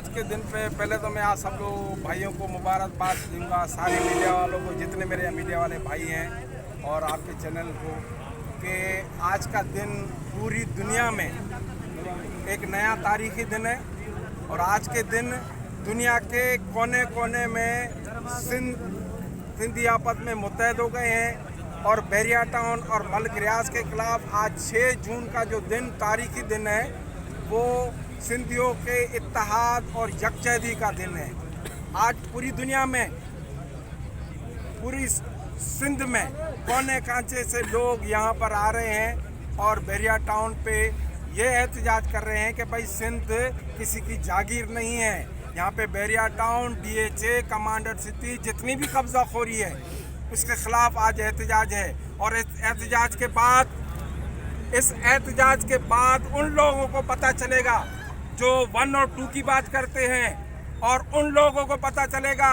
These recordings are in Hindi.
आज के दिन पे पहले तो मैं आप सब लोग भाइयों को मुबारकबाद दूंगा, सारे मीडिया वालों को, जितने मेरे मीडिया वाले भाई हैं और आपके चैनल को, कि आज का दिन पूरी दुनिया में एक नया तारीखी दिन है। और आज के दिन दुनिया के कोने कोने में सिंधी आपस में मुत्तहद हो गए हैं और बैरिया टाउन और मलिक रियाज के खिलाफ आज 6 जून का जो दिन तारीखी दिन है वो सिंधियों के इत्तेहाद और यकजहती का दिन है। आज पूरी दुनिया में, पूरी सिंध में कोने कांचे से लोग यहाँ पर आ रहे हैं और बैरिया टाउन पे ये एहतजाज कर रहे हैं कि भाई सिंध किसी की जागीर नहीं है। यहाँ पे Bahria town, DHA, commander city, जितनी भी कब्जा खोरी है उसके खिलाफ आज एहतजाज है। और इस एहतजाज के बाद उन लोगों को पता चलेगा जो 1 और 2 की बात करते हैं, और उन लोगों को पता चलेगा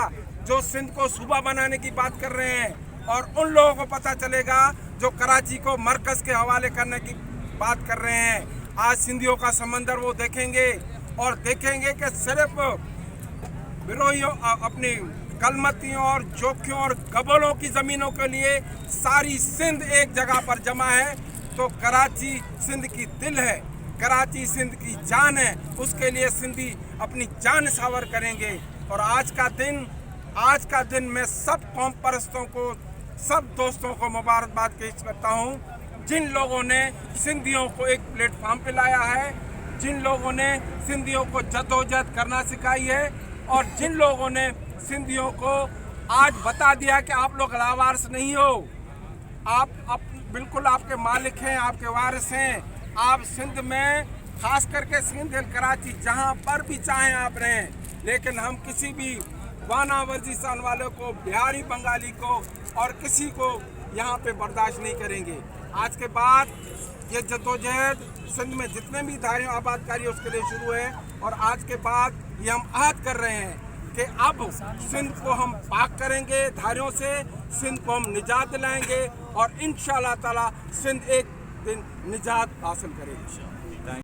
जो सिंध को सूबा बनाने की बात कर रहे हैं, और उन लोगों को पता चलेगा जो कराची को मरकज के हवाले करने की बात कर रहे हैं। आज सिंधियों का समंदर वो देखेंगे और देखेंगे कि सिर्फ विरोहियों अपनी कलमतियों और जोखियों और गबलों की ज़मीनों के लिए सारी सिंध एक जगह पर जमा है। तो कराची सिंध की दिल है, कराची सिंध की जान है, उसके लिए सिंधी अपनी जान सावर करेंगे। और आज का दिन मैं सब कौम परस्तों को, सब दोस्तों को मुबारकबाद पेश करता हूँ, जिन लोगों ने सिंधियों को एक प्लेटफॉर्म पे लाया है, जिन लोगों ने सिंधियों को जद्दोजहद करना सिखाई है, और जिन लोगों ने सिंधियों को आज बता दिया कि आप लोग लावारिस नहीं हो, आप बिल्कुल आपके मालिक हैं, आपके वारिस हैं। आप सिंध में, खास करके सिंध कराची, जहाँ पर भी चाहें आप रहें, लेकिन हम किसी भी वाना वर्जिशान वाले को, बिहारी बंगाली को और किसी को यहाँ पे बर्दाश्त नहीं करेंगे। आज के बाद ये जद्दोजहद सिंध में जितने भी धारियों आबादकारी उसके लिए शुरू है, और आज के बाद ये हम आहद कर रहे हैं कि अब सिंध को हम पाक करेंगे धारियों से, सिंध को हम निजात दिलाएंगे और इंशाअल्लाह ताला सिंध एक दिन निजात हासिल करेगी।